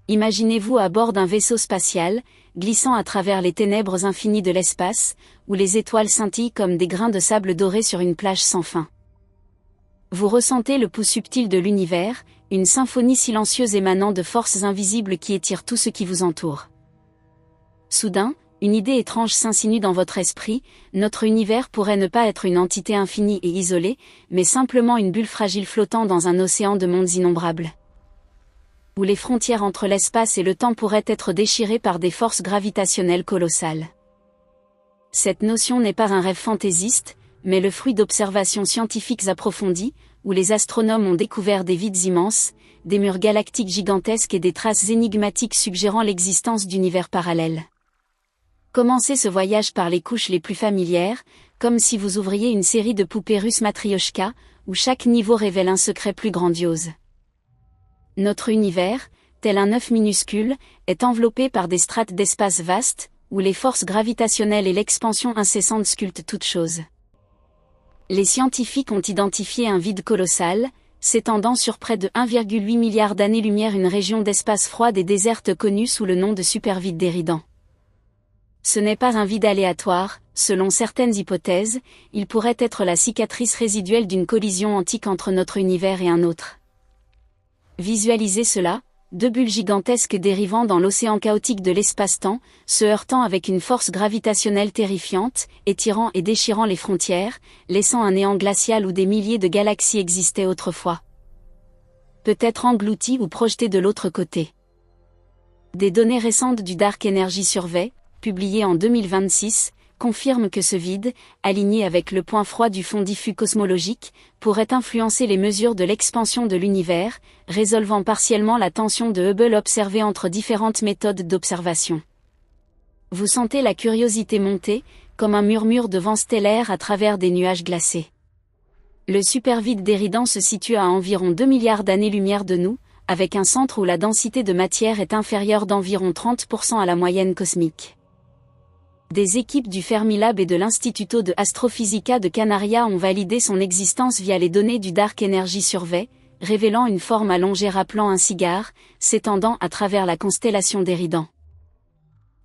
Imaginez-vous à bord d'un vaisseau spatial, glissant à travers les ténèbres infinies de l'espace, où les étoiles scintillent comme des grains de sable dorés sur une plage sans fin. Vous ressentez le pouls subtil de l'univers, une symphonie silencieuse émanant de forces invisibles qui étirent tout ce qui vous entoure. Soudain, une idée étrange s'insinue dans votre esprit, notre univers pourrait ne pas être une entité infinie et isolée, mais simplement une bulle fragile flottant dans un océan de mondes innombrables. Où les frontières entre l'espace et le temps pourraient être déchirées par des forces gravitationnelles colossales. Cette notion n'est pas un rêve fantaisiste, mais le fruit d'observations scientifiques approfondies, où les astronomes ont découvert des vides immenses, des murs galactiques gigantesques et des traces énigmatiques suggérant l'existence d'univers parallèles. Commencez ce voyage par les couches les plus familières, comme si vous ouvriez une série de poupées russes Matrioshka, où chaque niveau révèle un secret plus grandiose. Notre univers, tel un œuf minuscule, est enveloppé par des strates d'espace vastes, où les forces gravitationnelles et l'expansion incessante sculptent toutes choses. Les scientifiques ont identifié un vide colossal, s'étendant sur près de 1,8 milliard d'années-lumière, une région d'espace froide et déserte connue sous le nom de supervide d'Éridan. Ce n'est pas un vide aléatoire, selon certaines hypothèses, il pourrait être la cicatrice résiduelle d'une collision antique entre notre univers et un autre. Visualisez cela, deux bulles gigantesques dérivant dans l'océan chaotique de l'espace-temps, se heurtant avec une force gravitationnelle terrifiante, étirant et déchirant les frontières, laissant un néant glacial où des milliers de galaxies existaient autrefois. Peut-être englouties ou projetées de l'autre côté. Des données récentes du Dark Energy Survey, publiées en 2026, confirment que ce vide, aligné avec le point froid du fond diffus cosmologique, pourrait influencer les mesures de l'expansion de l'univers, résolvant partiellement la tension de Hubble observée entre différentes méthodes d'observation. Vous sentez la curiosité monter, comme un murmure de vent stellaire à travers des nuages glacés. Le supervide d'Éridan se situe à environ 2 milliards d'années-lumière de nous, avec un centre où la densité de matière est inférieure d'environ 30% à la moyenne cosmique. Des équipes du Fermilab et de l'Instituto de Astrofísica de Canarias ont validé son existence via les données du Dark Energy Survey, révélant une forme allongée rappelant un cigare, s'étendant à travers la constellation d'Éridan.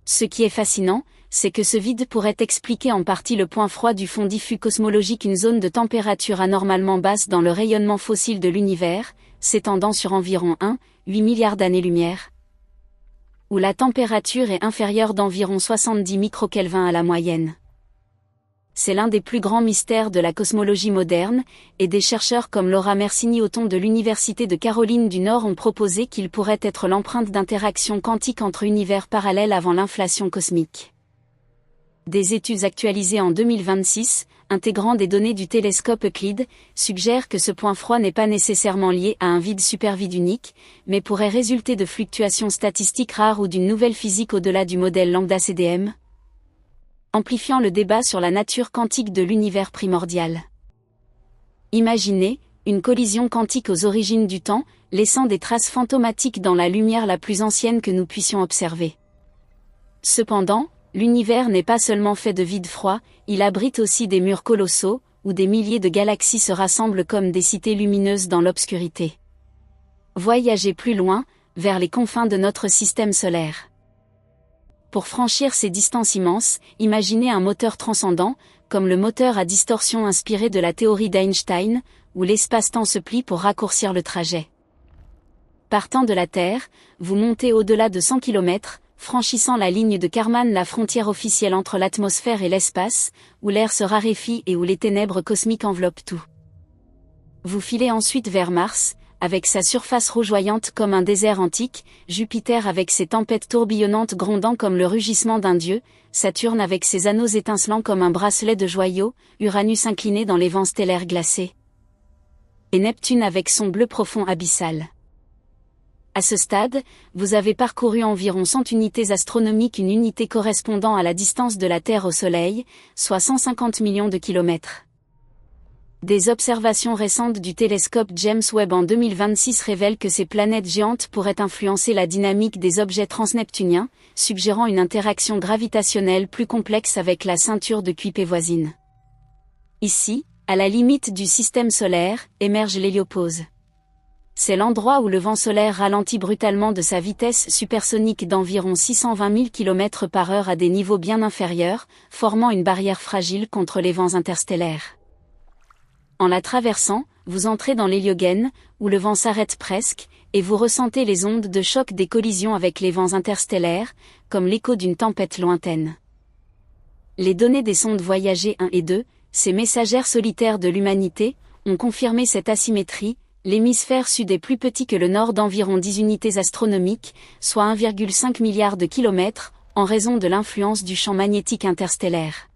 Ce qui est fascinant, c'est que ce vide pourrait expliquer en partie le point froid du fond diffus cosmologique, une zone de température anormalement basse dans le rayonnement fossile de l'univers, s'étendant sur environ 1,8 milliard d'années-lumière. Où la température est inférieure d'environ 70 microkelvins à la moyenne. C'est l'un des plus grands mystères de la cosmologie moderne, et des chercheurs comme Laura Mersini-Othon de l'Université de Caroline du Nord ont proposé qu'il pourrait être l'empreinte d'interaction quantique entre univers parallèles avant l'inflation cosmique. Des études actualisées en 2026, intégrant des données du télescope Euclide, suggèrent que ce point froid n'est pas nécessairement lié à un vide supervide unique, mais pourrait résulter de fluctuations statistiques rares ou d'une nouvelle physique au-delà du modèle lambda-CDM, amplifiant le débat sur la nature quantique de l'univers primordial. Imaginez, une collision quantique aux origines du temps, laissant des traces fantomatiques dans la lumière la plus ancienne que nous puissions observer. Cependant, l'univers n'est pas seulement fait de vide froid, il abrite aussi des murs colossaux, où des milliers de galaxies se rassemblent comme des cités lumineuses dans l'obscurité. Voyagez plus loin, vers les confins de notre système solaire. Pour franchir ces distances immenses, imaginez un moteur transcendant, comme le moteur à distorsion inspiré de la théorie d'Einstein, où l'espace-temps se plie pour raccourcir le trajet. Partant de la Terre, vous montez au-delà de 100 km, franchissant la ligne de Kármán, la frontière officielle entre l'atmosphère et l'espace, où l'air se raréfie et où les ténèbres cosmiques enveloppent tout. Vous filez ensuite vers Mars, avec sa surface rougeoyante comme un désert antique, Jupiter avec ses tempêtes tourbillonnantes grondant comme le rugissement d'un dieu, Saturne avec ses anneaux étincelants comme un bracelet de joyaux, Uranus incliné dans les vents stellaires glacés. Et Neptune avec son bleu profond abyssal. À ce stade, vous avez parcouru environ 100 unités astronomiques, une unité correspondant à la distance de la Terre au Soleil, soit 150 millions de kilomètres. Des observations récentes du télescope James Webb en 2026 révèlent que ces planètes géantes pourraient influencer la dynamique des objets transneptuniens, suggérant une interaction gravitationnelle plus complexe avec la ceinture de Kuiper voisine. Ici, à la limite du système solaire, émerge l'héliopause. c'est l'endroit où le vent solaire ralentit brutalement de sa vitesse supersonique d'environ 620 000 km/h à des niveaux bien inférieurs, formant une barrière fragile contre les vents interstellaires. En la traversant, vous entrez dans l'héliogène, où le vent s'arrête presque, et vous ressentez les ondes de choc des collisions avec les vents interstellaires, comme l'écho d'une tempête lointaine. Les données des sondes Voyager 1 et 2, ces messagères solitaires de l'humanité, ont confirmé cette asymétrie. L'hémisphère sud est plus petit que le nord d'environ 10 unités astronomiques, soit 1,5 milliard de kilomètres, en raison de l'influence du champ magnétique interstellaire.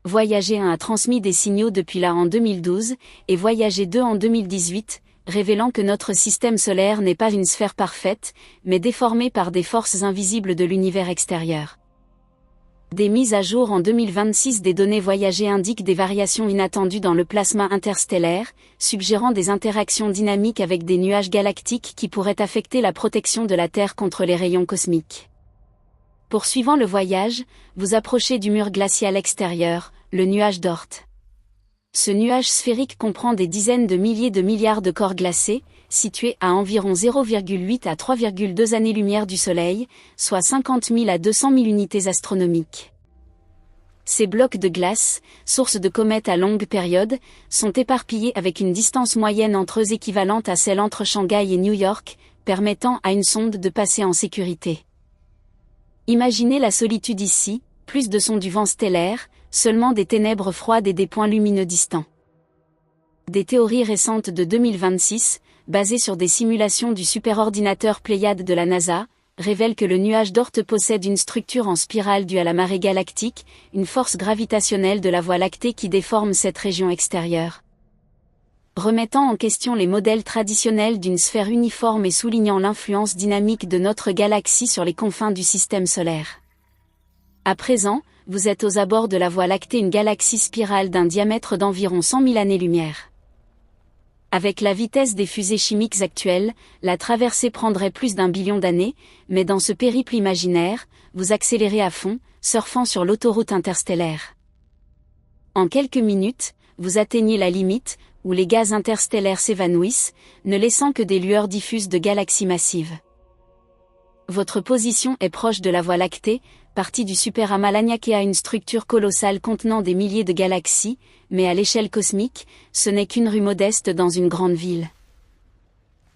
Voyager 1 a transmis des signaux depuis là en 2012, et Voyager 2 en 2018, révélant que notre système solaire n'est pas une sphère parfaite, mais déformée par des forces invisibles de l'univers extérieur. Des mises à jour en 2026 des données Voyager indiquent des variations inattendues dans le plasma interstellaire, suggérant des interactions dynamiques avec des nuages galactiques qui pourraient affecter la protection de la Terre contre les rayons cosmiques. Poursuivant le voyage, vous approchez du mur glacial extérieur, le nuage d'Oort. Ce nuage sphérique comprend des dizaines de milliers de milliards de corps glacés, situés à environ 0,8 à 3,2 années-lumière du Soleil, soit 50 000 à 200 000 unités astronomiques. Ces blocs de glace, source de comètes à longue période, sont éparpillés avec une distance moyenne entre eux équivalente à celle entre Shanghai et New York, permettant à une sonde de passer en sécurité. Imaginez la solitude ici, plus de sons du vent stellaire, seulement des ténèbres froides et des points lumineux distants. Des théories récentes de 2026, basées sur des simulations du superordinateur Pléiade de la NASA, révèlent que le nuage d'Oort possède une structure en spirale due à la marée galactique, une force gravitationnelle de la Voie lactée qui déforme cette région extérieure. Remettant en question les modèles traditionnels d'une sphère uniforme et soulignant l'influence dynamique de notre galaxie sur les confins du système solaire. À présent, vous êtes aux abords de la Voie lactée, une galaxie spirale d'un diamètre d'environ 100 000 années-lumière. Avec la vitesse des fusées chimiques actuelles, la traversée prendrait plus d'1 billion d'années, mais dans ce périple imaginaire, vous accélérez à fond, surfant sur l'autoroute interstellaire. En quelques minutes, vous atteignez la limite, où les gaz interstellaires s'évanouissent, ne laissant que des lueurs diffuses de galaxies massives. Votre position est proche de la Voie lactée, partie du superamas Laniakea, une structure colossale contenant des milliers de galaxies, mais à l'échelle cosmique, ce n'est qu'une rue modeste dans une grande ville.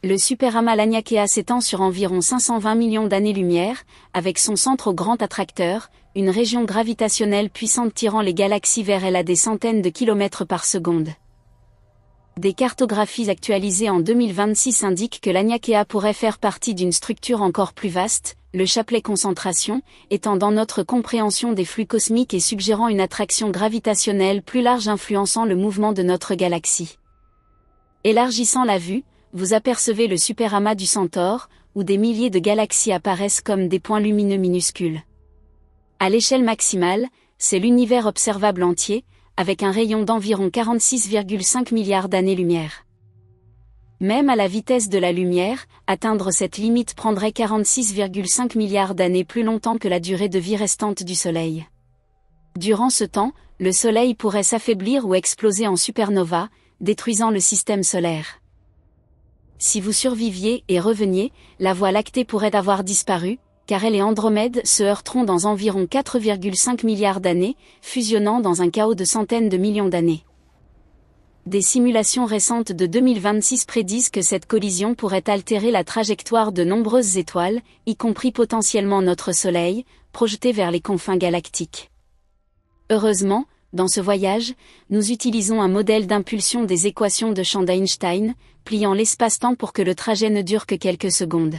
Le superamas Laniakea s'étend sur environ 520 millions d'années-lumière, avec son centre au grand attracteur, une région gravitationnelle puissante tirant les galaxies vers elle à des centaines de kilomètres par seconde. Des cartographies actualisées en 2026 indiquent que Laniakea pourrait faire partie d'une structure encore plus vaste, le chapelet concentration, étendant notre compréhension des flux cosmiques et suggérant une attraction gravitationnelle plus large influençant le mouvement de notre galaxie. Élargissant la vue, vous apercevez le superamas du Centaure, où des milliers de galaxies apparaissent comme des points lumineux minuscules. À l'échelle maximale, c'est l'univers observable entier, avec un rayon d'environ 46,5 milliards d'années-lumière. Même à la vitesse de la lumière, atteindre cette limite prendrait 46,5 milliards d'années plus longtemps que la durée de vie restante du Soleil. Durant ce temps, le Soleil pourrait s'affaiblir ou exploser en supernova, détruisant le système solaire. Si vous surviviez et reveniez, la Voie lactée pourrait avoir disparu, car elle et Andromède se heurteront dans environ 4,5 milliards d'années, fusionnant dans un chaos de centaines de millions d'années. Des simulations récentes de 2026 prédisent que cette collision pourrait altérer la trajectoire de nombreuses étoiles, y compris potentiellement notre Soleil, projeté vers les confins galactiques. Heureusement, dans ce voyage, nous utilisons un modèle d'impulsion des équations de champ d'Einstein, pliant l'espace-temps pour que le trajet ne dure que quelques secondes.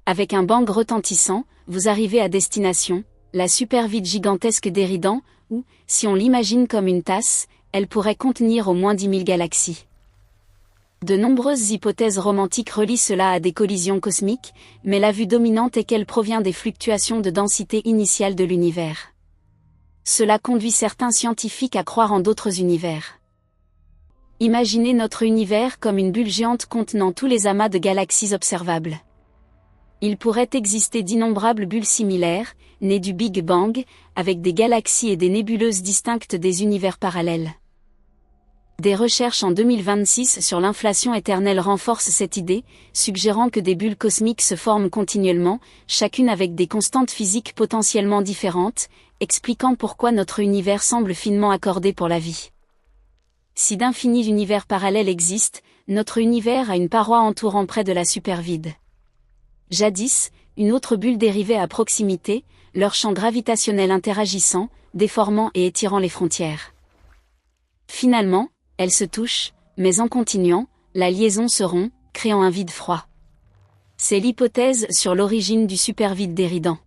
Avec un bang retentissant, vous arrivez à destination, la supervide gigantesque d'Éridan, où, si on l'imagine comme une tasse, elle pourrait contenir au moins 10 000 galaxies. De nombreuses hypothèses romantiques relient cela à des collisions cosmiques, mais la vue dominante est qu'elle provient des fluctuations de densité initiale de l'univers. Cela conduit certains scientifiques à croire en d'autres univers. Imaginez notre univers comme une bulle géante contenant tous les amas de galaxies observables. Il pourrait exister d'innombrables bulles similaires, nées du Big Bang, avec des galaxies et des nébuleuses distinctes des univers parallèles. Des recherches en 2026 sur l'inflation éternelle renforcent cette idée, suggérant que des bulles cosmiques se forment continuellement, chacune avec des constantes physiques potentiellement différentes, expliquant pourquoi notre univers semble finement accordé pour la vie. Si d'infinis univers parallèles existent, notre univers a une paroi entourant près de la supervide. Jadis, une autre bulle dérivait à proximité, leur champ gravitationnel interagissant, déformant et étirant les frontières. Finalement, elles se touchent, mais en continuant, la liaison se rompt, créant un vide froid. C'est l'hypothèse sur l'origine du supervide d'Éridan.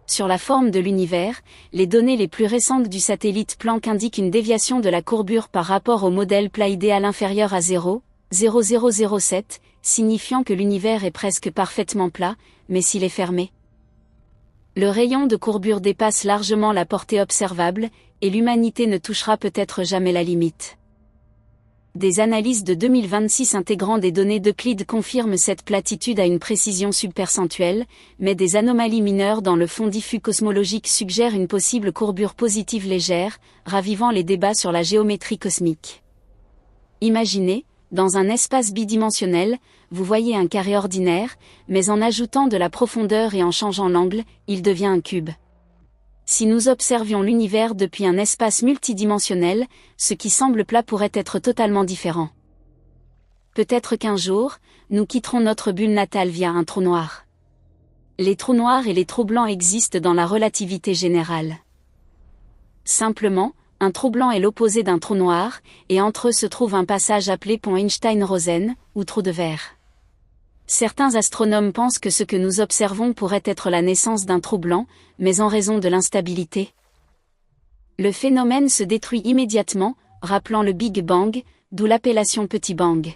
Sur la forme de l'univers, les données les plus récentes du satellite Planck indiquent une déviation de la courbure par rapport au modèle plat idéal inférieur à 0,0007, signifiant que l'univers est presque parfaitement plat, mais s'il est fermé. Le rayon de courbure dépasse largement la portée observable, et l'humanité ne touchera peut-être jamais la limite. Des analyses de 2026 intégrant des données d'Euclide confirment cette platitude à une précision subpercentuelle, mais des anomalies mineures dans le fond diffus cosmologique suggèrent une possible courbure positive légère, ravivant les débats sur la géométrie cosmique. Imaginez, dans un espace bidimensionnel, vous voyez un carré ordinaire, mais en ajoutant de la profondeur et en changeant l'angle, il devient un cube. Si nous observions l'univers depuis un espace multidimensionnel, ce qui semble plat pourrait être totalement différent. Peut-être qu'un jour, nous quitterons notre bulle natale via un trou noir. Les trous noirs et les trous blancs existent dans la relativité générale. Simplement, un trou blanc est l'opposé d'un trou noir, et entre eux se trouve un passage appelé pont Einstein-Rosen, ou trou de verre. Certains astronomes pensent que ce que nous observons pourrait être la naissance d'un trou blanc, mais en raison de l'instabilité. Le phénomène se détruit immédiatement, rappelant le Big Bang, d'où l'appellation Petit Bang.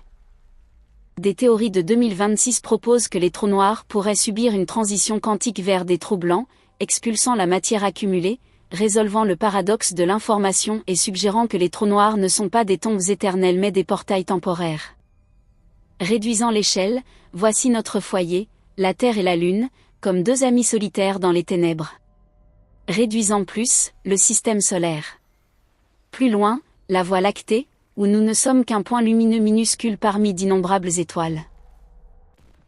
Des théories de 2026 proposent que les trous noirs pourraient subir une transition quantique vers des trous blancs, expulsant la matière accumulée, résolvant le paradoxe de l'information et suggérant que les trous noirs ne sont pas des tombes éternelles mais des portails temporaires. Réduisant l'échelle, voici notre foyer, la Terre et la Lune, comme deux amis solitaires dans les ténèbres. Réduisant plus, le système solaire. Plus loin, la Voie lactée, où nous ne sommes qu'un point lumineux minuscule parmi d'innombrables étoiles.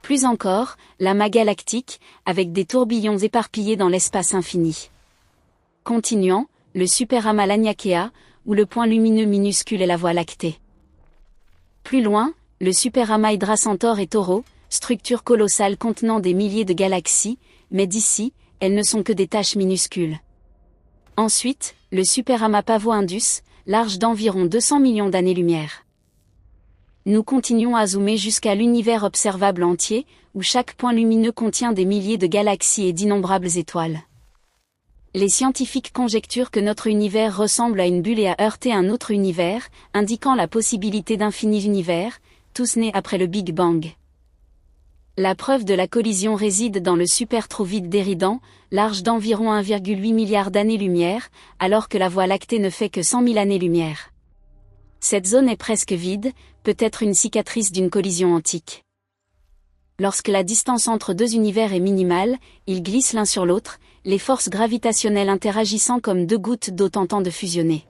Plus encore, l'amas galactique, avec des tourbillons éparpillés dans l'espace infini. Continuant, le superamas Laniakea, où le point lumineux minuscule est la Voie lactée. Plus loin, le superamas Hydra Centaure et Taureau, structure colossale contenant des milliers de galaxies, mais d'ici, elles ne sont que des taches minuscules. Ensuite, le superamas Pavo Indus, large d'environ 200 millions d'années-lumière. Nous continuons à zoomer jusqu'à l'univers observable entier, où chaque point lumineux contient des milliers de galaxies et d'innombrables étoiles. Les scientifiques conjecturent que notre univers ressemble à une bulle et a heurté un autre univers, indiquant la possibilité d'infinis univers, tous nés après le Big Bang. La preuve de la collision réside dans le super-trou vide d'Éridan, large d'environ 1,8 milliard d'années-lumière, alors que la Voie lactée ne fait que 100 000 années-lumière. Cette zone est presque vide, peut-être une cicatrice d'une collision antique. Lorsque la distance entre deux univers est minimale, ils glissent l'un sur l'autre, les forces gravitationnelles interagissant comme deux gouttes d'eau tentant de fusionner.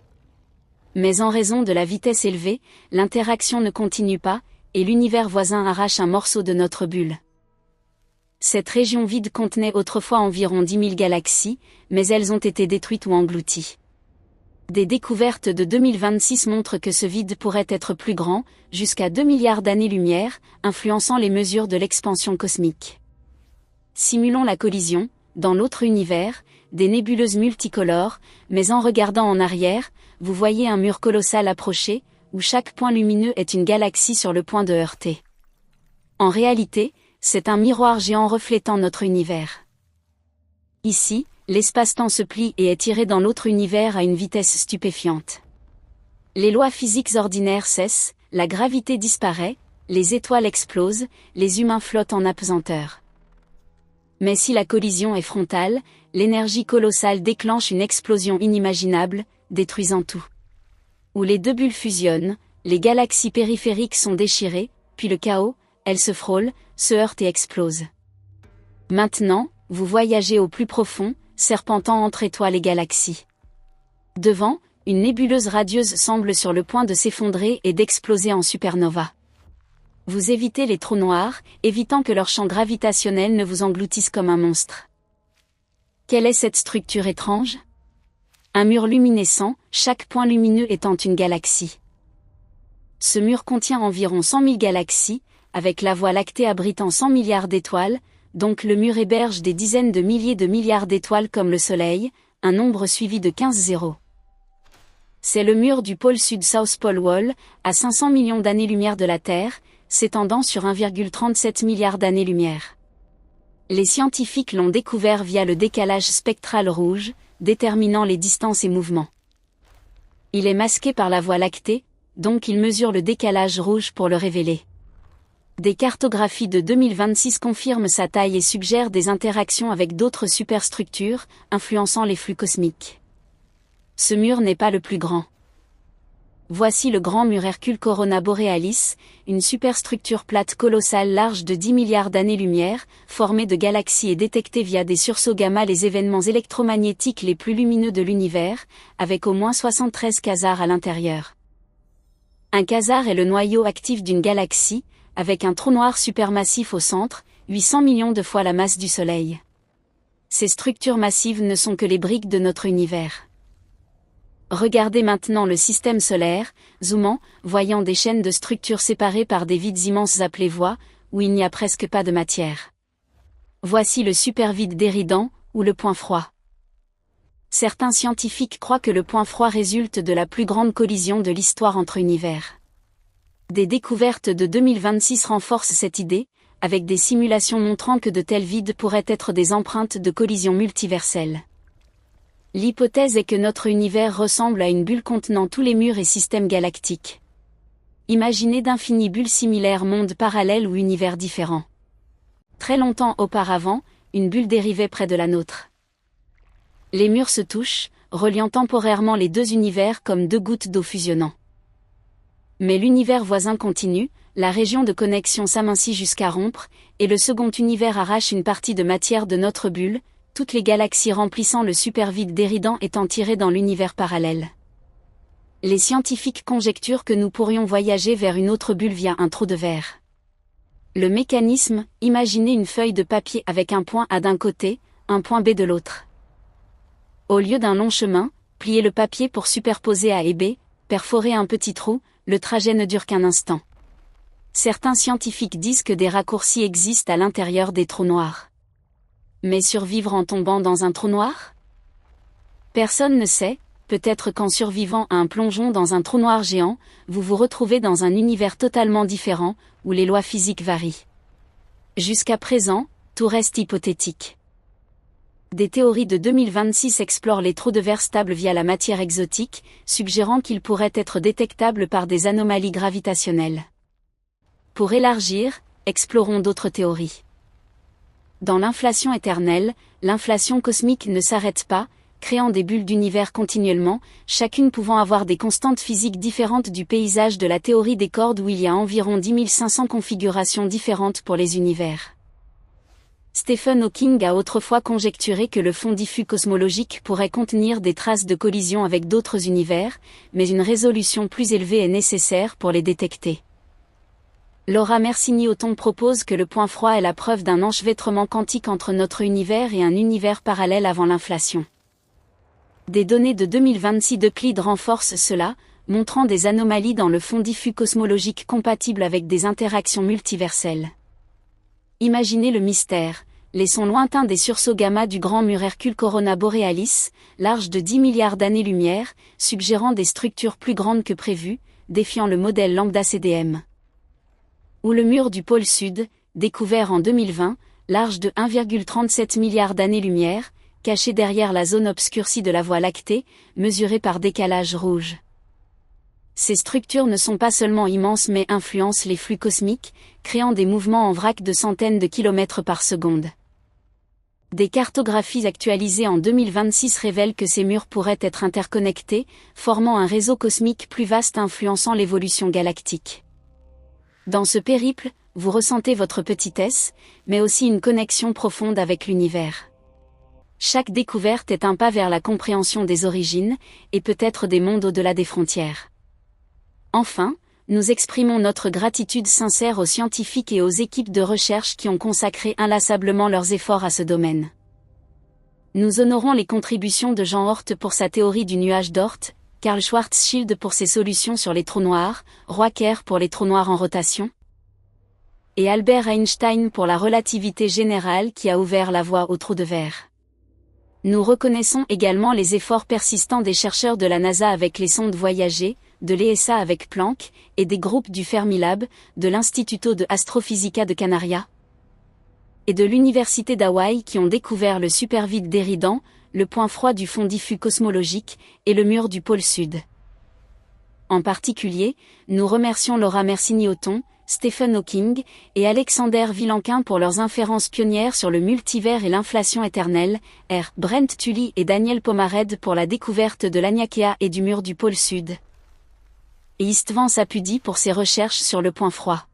Mais en raison de la vitesse élevée, l'interaction ne continue pas, et l'univers voisin arrache un morceau de notre bulle. Cette région vide contenait autrefois environ 10 000 galaxies, mais elles ont été détruites ou englouties. Des découvertes de 2026 montrent que ce vide pourrait être plus grand, jusqu'à 2 milliards d'années-lumière, influençant les mesures de l'expansion cosmique. Simulons la collision, dans l'autre univers, des nébuleuses multicolores, mais en regardant en arrière, vous voyez un mur colossal approcher, où chaque point lumineux est une galaxie sur le point de heurter. En réalité, c'est un miroir géant reflétant notre univers. Ici, l'espace-temps se plie et est tiré dans l'autre univers à une vitesse stupéfiante. Les lois physiques ordinaires cessent, la gravité disparaît, les étoiles explosent, les humains flottent en apesanteur. Mais si la collision est frontale, l'énergie colossale déclenche une explosion inimaginable, détruisant tout. Où les deux bulles fusionnent, les galaxies périphériques sont déchirées, puis le chaos, elles se frôlent, se heurtent et explosent. Maintenant, vous voyagez au plus profond, serpentant entre étoiles et galaxies. Devant, une nébuleuse radieuse semble sur le point de s'effondrer et d'exploser en supernova. Vous évitez les trous noirs, évitant que leur champ gravitationnel ne vous engloutisse comme un monstre. Quelle est cette structure étrange? Un mur luminescent, chaque point lumineux étant une galaxie. Ce mur contient environ 100 000 galaxies, avec la Voie lactée abritant 100 milliards d'étoiles, donc le mur héberge des dizaines de milliers de milliards d'étoiles comme le Soleil, un nombre suivi de 15 zéros. C'est le mur du pôle sud South Pole Wall, à 500 millions d'années-lumière de la Terre, s'étendant sur 1,37 milliard d'années-lumière. Les scientifiques l'ont découvert via le décalage spectral rouge, déterminant les distances et mouvements. Il est masqué par la Voie lactée, donc il mesure le décalage rouge pour le révéler. Des cartographies de 2026 confirment sa taille et suggèrent des interactions avec d'autres superstructures, influençant les flux cosmiques. Ce mur n'est pas le plus grand. Voici le grand mur Hercule Corona Borealis, une superstructure plate colossale large de 10 milliards d'années-lumière, formée de galaxies et détectée via des sursauts gamma les événements électromagnétiques les plus lumineux de l'univers, avec au moins 73 quasars à l'intérieur. Un quasar est le noyau actif d'une galaxie, avec un trou noir supermassif au centre, 800 millions de fois la masse du Soleil. Ces structures massives ne sont que les briques de notre univers. Regardez maintenant le système solaire, zoomant, voyant des chaînes de structures séparées par des vides immenses appelés voies, où il n'y a presque pas de matière. Voici le supervide d'Éridan, ou le point froid. Certains scientifiques croient que le point froid résulte de la plus grande collision de l'histoire entre univers. Des découvertes de 2026 renforcent cette idée, avec des simulations montrant que de tels vides pourraient être des empreintes de collisions multiverselles. L'hypothèse est que notre univers ressemble à une bulle contenant tous les murs et systèmes galactiques. Imaginez d'infinies bulles similaires, mondes parallèles ou univers différents. Très longtemps auparavant, une bulle dérivait près de la nôtre. Les murs se touchent, reliant temporairement les deux univers comme deux gouttes d'eau fusionnant. Mais l'univers voisin continue, la région de connexion s'amincit jusqu'à rompre, et le second univers arrache une partie de matière de notre bulle, toutes les galaxies remplissant le supervide d'Éridan étant tirées dans l'univers parallèle. Les scientifiques conjecturent que nous pourrions voyager vers une autre bulle via un trou de verre. Le mécanisme, imaginez une feuille de papier avec un point A d'un côté, un point B de l'autre. Au lieu d'un long chemin, pliez le papier pour superposer A et B, perforer un petit trou, le trajet ne dure qu'un instant. Certains scientifiques disent que des raccourcis existent à l'intérieur des trous noirs. Mais survivre en tombant dans un trou noir? Personne ne sait, peut-être qu'en survivant à un plongeon dans un trou noir géant, vous vous retrouvez dans un univers totalement différent, où les lois physiques varient. Jusqu'à présent, tout reste hypothétique. Des théories de 2026 explorent les trous de verre stables via la matière exotique, suggérant qu'ils pourraient être détectables par des anomalies gravitationnelles. Pour élargir, explorons d'autres théories. Dans l'inflation éternelle, l'inflation cosmique ne s'arrête pas, créant des bulles d'univers continuellement, chacune pouvant avoir des constantes physiques différentes du paysage de la théorie des cordes où il y a environ 10 500 configurations différentes pour les univers. Stephen Hawking a autrefois conjecturé que le fond diffus cosmologique pourrait contenir des traces de collision avec d'autres univers, mais une résolution plus élevée est nécessaire pour les détecter. Laura Mercigny-Othon propose que le point froid est la preuve d'un enchevêtrement quantique entre notre univers et un univers parallèle avant l'inflation. Des données de 2026 d'Euclide renforcent cela, montrant des anomalies dans le fond diffus cosmologique compatibles avec des interactions multiverselles. Imaginez le mystère, les sons lointains des sursauts gamma du grand mur Hercule Corona Borealis, large de 10 milliards d'années-lumière, suggérant des structures plus grandes que prévues, défiant le modèle lambda CDM. Ou le mur du pôle sud, découvert en 2020, large de 1,37 milliard d'années-lumière, caché derrière la zone obscurcie de la Voie lactée, mesuré par décalage rouge. Ces structures ne sont pas seulement immenses mais influencent les flux cosmiques, créant des mouvements en vrac de centaines de kilomètres par seconde. Des cartographies actualisées en 2026 révèlent que ces murs pourraient être interconnectés, formant un réseau cosmique plus vaste influençant l'évolution galactique. Dans ce périple, vous ressentez votre petitesse, mais aussi une connexion profonde avec l'univers. Chaque découverte est un pas vers la compréhension des origines, et peut-être des mondes au-delà des frontières. Enfin, nous exprimons notre gratitude sincère aux scientifiques et aux équipes de recherche qui ont consacré inlassablement leurs efforts à ce domaine. Nous honorons les contributions de Jean Oort pour sa théorie du nuage d'Oort, Karl Schwarzschild pour ses solutions sur les trous noirs, Roy Kerr pour les trous noirs en rotation, et Albert Einstein pour la relativité générale qui a ouvert la voie aux trous de verre. Nous reconnaissons également les efforts persistants des chercheurs de la NASA avec les sondes Voyager, de l'ESA avec Planck, et des groupes du Fermilab, de l'Instituto de Astrofísica de Canaria, et de l'Université d'Hawaï qui ont découvert le supervide d'Éridan, le point froid du fond diffus cosmologique, et le mur du pôle sud. En particulier, nous remercions Laura Mersini-Othon, Stephen Hawking, et Alexander Vilenkin pour leurs inférences pionnières sur le multivers et l'inflation éternelle, R. Brent Tully et Daniel Pomared pour la découverte de l'Aniakea et du mur du pôle sud, et Istvan Sapudi pour ses recherches sur le point froid.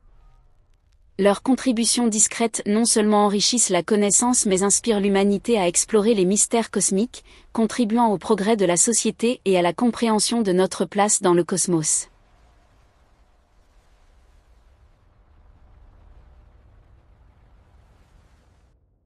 Leurs contributions discrètes non seulement enrichissent la connaissance mais inspirent l'humanité à explorer les mystères cosmiques, contribuant au progrès de la société et à la compréhension de notre place dans le cosmos.